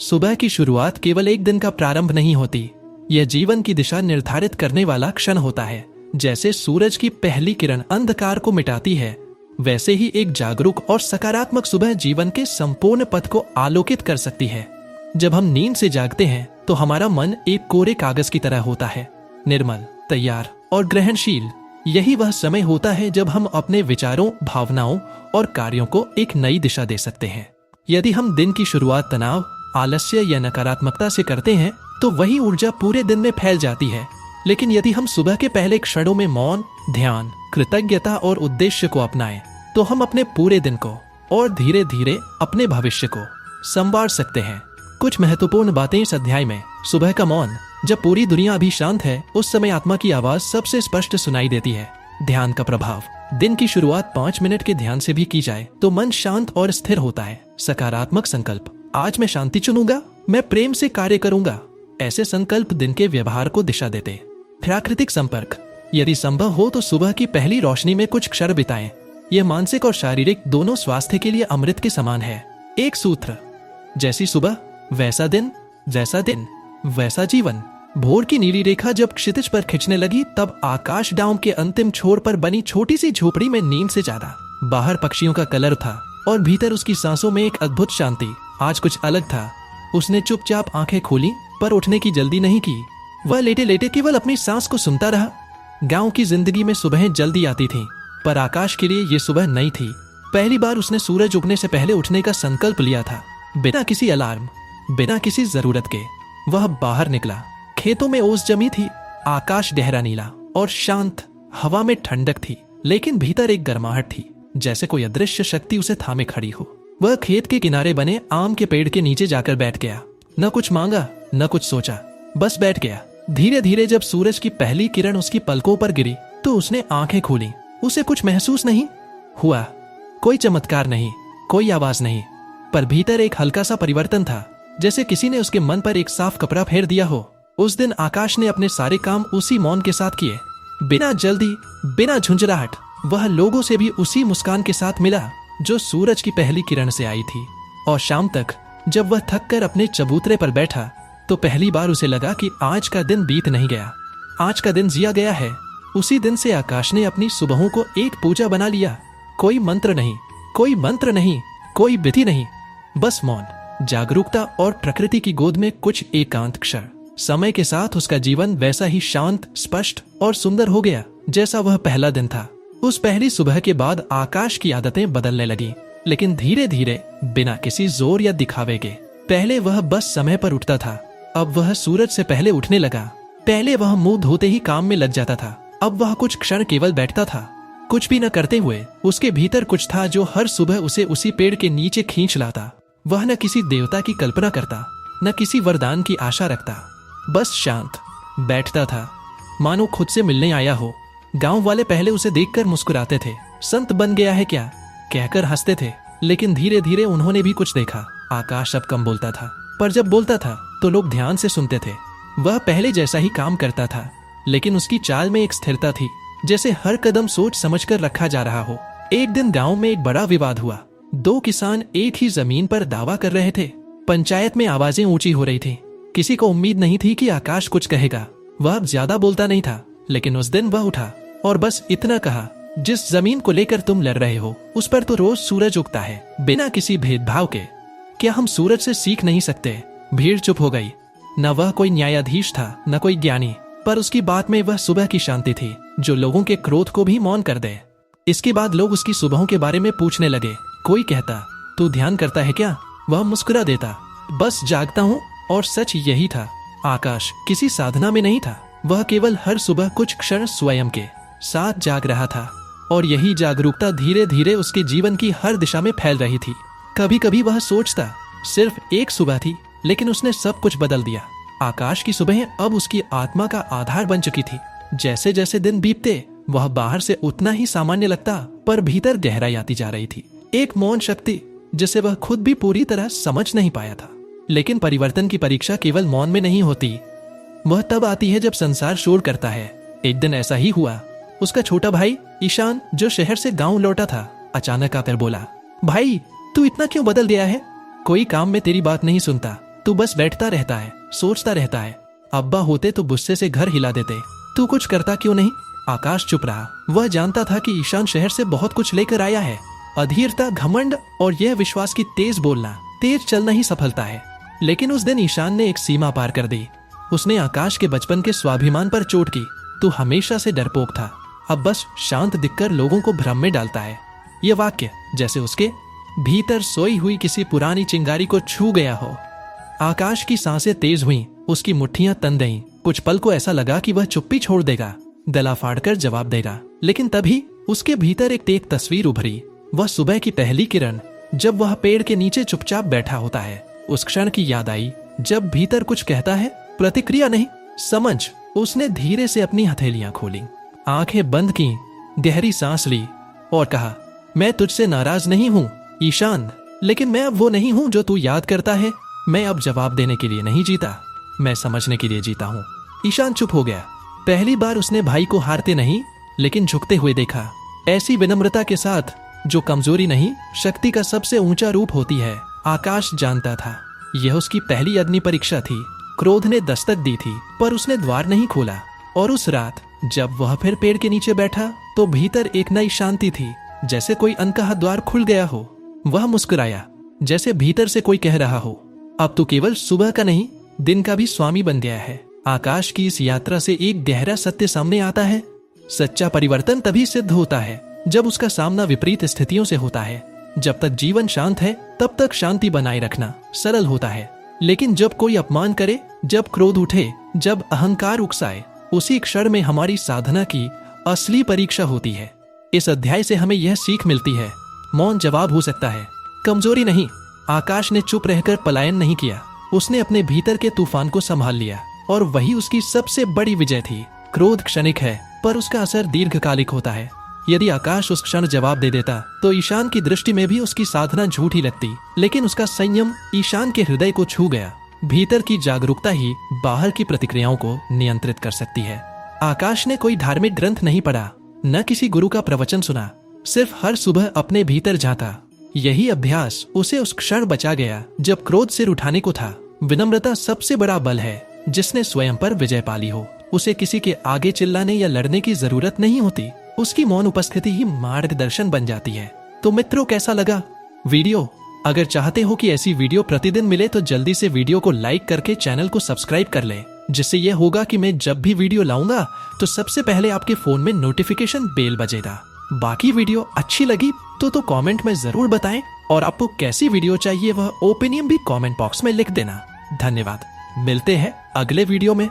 सुबह की शुरुआत केवल एक दिन का प्रारंभ नहीं होती, यह जीवन की दिशा निर्धारित करने वाला क्षण होता है। जैसे सूरज की पहली किरण अंधकार को मिटाती है, वैसे ही एक जागरूक और सकारात्मक सुबह जीवन के संपूर्ण पथ को आलोकित कर सकती है। जब हम नींद से जागते हैं तो हमारा मन एक कोरे कागज की तरह होता है, निर्मल, तैयार और ग्रहणशील। यही वह समय होता है जब हम अपने विचारों, भावनाओं और कार्यों को एक नई दिशा दे सकते हैं। यदि हम दिन की शुरुआत तनाव, आलस्य या नकारात्मकता से करते हैं तो वही ऊर्जा पूरे दिन में फैल जाती है। लेकिन यदि हम सुबह के पहले क्षणों में मौन, ध्यान, कृतज्ञता और उद्देश्य को अपनाएं, तो हम अपने पूरे दिन को और धीरे धीरे अपने भविष्य को संवार सकते हैं। कुछ महत्वपूर्ण बातें इस अध्याय में। सुबह का मौन। जब पूरी दुनिया अभी शांत है, उस समय आत्मा की आवाज सबसे स्पष्ट सुनाई देती है। ध्यान का प्रभाव। दिन की शुरुआत 5 मिनट के ध्यान से भी की जाए तो मन शांत और स्थिर होता है। सकारात्मक संकल्प। आज मैं शांति चुनूंगा, मैं प्रेम से कार्य करूंगा। ऐसे संकल्प दिन के व्यवहार को दिशा देते। प्राकृतिक संपर्क। यदि संभव हो तो सुबह की पहली रोशनी में कुछ क्षण बिताएं। यह मानसिक और शारीरिक दोनों स्वास्थ्य के लिए अमृत के समान है। एक सूत्र, जैसी सुबह वैसा दिन, जैसा दिन वैसा जीवन। भोर की नीली रेखा जब क्षितिज पर खिंचने लगी तब आकाश डाउन के अंतिम छोर पर बनी छोटी सी झोपड़ी में नींद से ज्यादा। बाहर पक्षियों का कलर था और भीतर उसकी सांसों में एक अद्भुत शांति। आज कुछ अलग था। उसने चुपचाप आंखें खोली पर उठने की जल्दी नहीं की। वह लेटे लेटे केवल अपनी सांस को सुनता रहा। गांव की जिंदगी में सुबहें जल्दी आती थीं, पर आकाश के लिए ये सुबह नई थी। पहली बार उसने सूरज उगने से पहले उठने का संकल्प लिया था। बिना किसी अलार्म, बिना किसी जरूरत के वह बाहर निकला। खेतों में ओस जमी थी, आकाश गहरा नीला और शांत। हवा में ठंडक थी, लेकिन भीतर एक गर्माहट थी, जैसे कोई अदृश्य शक्ति उसे थामे खड़ी हो। वह खेत के किनारे बने आम के पेड़ के नीचे जाकर बैठ गया। न कुछ मांगा, न कुछ सोचा, बस बैठ गया। धीरे धीरे जब सूरज की पहली किरण उसकी पलकों पर गिरी तो उसने आंखें खोली। उसे कुछ महसूस नहीं हुआ, कोई चमत्कार नहीं, कोई आवाज नहीं, पर भीतर एक हल्का सा परिवर्तन था, जैसे किसी ने उसके मन पर एक साफ कपड़ा फेर दिया हो। उस दिन आकाश ने अपने सारे काम उसी मौन के साथ किए, बिना जल्दी, बिना झुंझलाहट। वह लोगों से भी उसी मुस्कान के साथ मिला जो सूरज की पहली किरण से आई थी। और शाम तक जब वह थक कर अपने चबूतरे पर बैठा तो पहली बार उसे लगा कि आज का दिन बीत नहीं गया, आज का दिन जिया गया है। उसी दिन से आकाश ने अपनी सुबहों को एक पूजा बना लिया। कोई मंत्र नहीं, कोई मंत्र नहीं, कोई विधि नहीं, बस मौन, जागरूकता और प्रकृति की गोद में कुछ एकांत क्षण। समय के साथ उसका जीवन वैसा ही शांत, स्पष्ट और सुंदर हो गया जैसा वह पहला दिन था। उस पहली सुबह के बाद आकाश की आदतें बदलने लगी, लेकिन धीरे धीरे, बिना किसी जोर या दिखावे के। पहले वह बस समय पर उठता था, अब वह सूरज से पहले उठने लगा। पहले वह मुंह धोते ही काम में लग जाता था, अब वह कुछ क्षण केवल बैठता था, कुछ भी न करते हुए। उसके भीतर कुछ था जो हर सुबह उसे उसी पेड़ के नीचे खींच लाता। वह न किसी देवता की कल्पना करता, न किसी वरदान की आशा रखता, बस शांत बैठता था, मानो खुद से मिलने आया हो। गांव वाले पहले उसे देखकर मुस्कुराते थे, संत बन गया है क्या कहकर हंसते थे, लेकिन धीरे धीरे उन्होंने भी कुछ देखा। आकाश अब कम बोलता था, पर जब बोलता था तो लोग ध्यान से सुनते थे। वह पहले जैसा ही काम करता था, लेकिन उसकी चाल में एक स्थिरता थी, जैसे हर कदम सोच समझकर रखा जा रहा हो। एक दिन गांव में एक बड़ा विवाद हुआ। 2 किसान एक ही जमीन पर दावा कर रहे थे। पंचायत में आवाजें ऊंची हो रही थी। किसी को उम्मीद नहीं थी कि आकाश कुछ कहेगा। वह अब ज्यादा बोलता नहीं था, लेकिन उस दिन वह उठा और बस इतना कहा, जिस जमीन को लेकर तुम लड़ रहे हो उस पर तो रोज सूरज उगता है, बिना किसी भेदभाव के। क्या हम सूरज से सीख नहीं सकते? भीड़ चुप हो गई। न वह कोई न्यायाधीश था, न कोई ज्ञानी, पर उसकी बात में वह सुबह की शांति थी जो लोगों के क्रोध को भी मौन कर दे। इसके बाद लोग उसकी सुबहों के बारे में पूछने लगे। कोई कहता, तू ध्यान करता है क्या? वह मुस्कुरा देता, बस जागता हूँ। और सच यही था, आकाश किसी साधना में नहीं था, वह केवल हर सुबह कुछ क्षण स्वयं के साथ जाग रहा था। और यही जागरूकता धीरे धीरे उसके जीवन की हर दिशा में फैल रही थी। कभी कभी वह सोचता, सिर्फ एक सुबह थी, लेकिन उसने सब कुछ बदल दिया। आकाश की सुबहें अब उसकी आत्मा का आधार बन चुकी थी। जैसे जैसे दिन बीतते, वह बाहर से उतना ही सामान्य लगता, पर भीतर गहराई आती जा रही थी। एक मौन शक्ति जिसे वह खुद भी पूरी तरह समझ नहीं पाया था। लेकिन परिवर्तन की परीक्षा केवल मौन में नहीं होती, वह तब आती है जब संसार शोर करता है। एक दिन ऐसा ही हुआ। उसका छोटा भाई ईशान, जो शहर से गांव लौटा था, अचानक आकर बोला, भाई तू इतना क्यों बदल गया है? कोई काम में तेरी बात नहीं सुनता, तू बस बैठता रहता है, सोचता रहता है। अब्बा होते तो गुस्से से घर हिला देते। तू कुछ करता क्यों नहीं? आकाश चुप रहा। वह जानता था कि ईशान शहर से बहुत कुछ लेकर आया है। अधीरता, घमंड और यह विश्वास की तेज बोलना, तेज चलना ही सफलता है। लेकिन उस दिन ईशान ने एक सीमा पार कर दी। उसने आकाश के बचपन के स्वाभिमान पर चोट की। तू हमेशा से डरपोक था, अब बस शांत दिखकर लोगों को भ्रम में डालता है। यह वाक्य जैसे उसके भीतर सोई हुई किसी पुरानी चिंगारी को छू गया हो। आकाश की सांसें तेज हुईं, उसकी मुट्ठियां तन गईं। कुछ पल को ऐसा लगा कि वह चुप्पी छोड़ देगा, गला फाड़कर जवाब देगा। लेकिन तभी उसके भीतर एक तस्वीर उभरी। वह सुबह की पहली किरण, जब वह पेड़ के नीचे चुपचाप बैठा होता है। उस क्षण की याद आई जब भीतर कुछ कहता है, प्रतिक्रिया नहीं, समझ। उसने धीरे से अपनी हथेलियां खोली, आंखें बंद की, गहरी सांस ली और कहा, मैं तुझसे नाराज नहीं हूं ईशान, लेकिन मैं अब वो नहीं हूं जो तू याद करता है। मैं अब जवाब देने के लिए नहीं जीता, मैं समझने के लिए जीता हूं। ईशान चुप हो गया। पहली बार उसने भाई को हारते नहीं लेकिन झुकते हुए देखा, ऐसी विनम्रता के साथ जो कमजोरी नहीं, शक्ति का सबसे ऊंचा रूप होती है। आकाश जानता था यह उसकी पहली अग्नि परीक्षा थी। क्रोध ने दस्तक दी थी पर उसने द्वार नहीं खोला। और उस रात जब वह फिर पेड़ के नीचे बैठा तो भीतर एक नई शांति थी, जैसे कोई अनकहा द्वार खुल गया हो। वह मुस्कुराया, जैसे भीतर से कोई कह रहा हो, अब तो केवल सुबह का नहीं, दिन का भी स्वामी बन गया है। आकाश की इस यात्रा से एक गहरा सत्य सामने आता है। सच्चा परिवर्तन तभी सिद्ध होता है जब उसका सामना विपरीत स्थितियों से होता है। जब तक जीवन शांत है तब तक शांति बनाए रखना सरल होता है, लेकिन जब कोई अपमान करे, जब क्रोध उठे, जब अहंकार उकसाए, उसी क्षण में हमारी साधना की असली परीक्षा होती है। इस अध्याय से हमें यह सीख मिलती है, मौन जवाब हो सकता है, कमजोरी नहीं। आकाश ने चुप रहकर पलायन नहीं किया, उसने अपने भीतर के तूफान को संभाल लिया और वही उसकी सबसे बड़ी विजय थी। क्रोध क्षणिक है पर उसका असर दीर्घकालिक होता है। यदि आकाश उस क्षण जवाब दे देता तो ईशान की दृष्टि में भी उसकी साधना झूठी लगती, लेकिन उसका संयम ईशान के हृदय को छू गया। भीतर की जागरूकता ही बाहर की प्रतिक्रियाओं को नियंत्रित कर सकती है। आकाश ने कोई धार्मिक ग्रंथ नहीं पढ़ा, न किसी गुरु का प्रवचन सुना, सिर्फ हर सुबह अपने भीतर झांका। यही अभ्यास उसे उस क्षण बचा गया जब क्रोध सिर उठाने को था। विनम्रता सबसे बड़ा बल है जिसने स्वयं पर विजय पाली हो। उसे किसी के आगे चिल्लाने या लड़ने की जरूरत नहीं होती, उसकी मौन उपस्थिति ही मार्गदर्शन बन जाती है। तो मित्रों, कैसा लगा वीडियो? अगर चाहते हो कि ऐसी वीडियो प्रतिदिन मिले तो जल्दी से वीडियो को लाइक करके चैनल को सब्सक्राइब कर लें, जिससे यह होगा कि मैं जब भी वीडियो लाऊंगा तो सबसे पहले आपके फोन में नोटिफिकेशन बेल बजेगा। बाकी वीडियो अच्छी लगी तो कमेंट में जरूर बताएं और आपको कैसी वीडियो चाहिए वह ओपिनियन भी कमेंट बॉक्स में लिख देना। धन्यवाद, मिलते हैं अगले वीडियो में।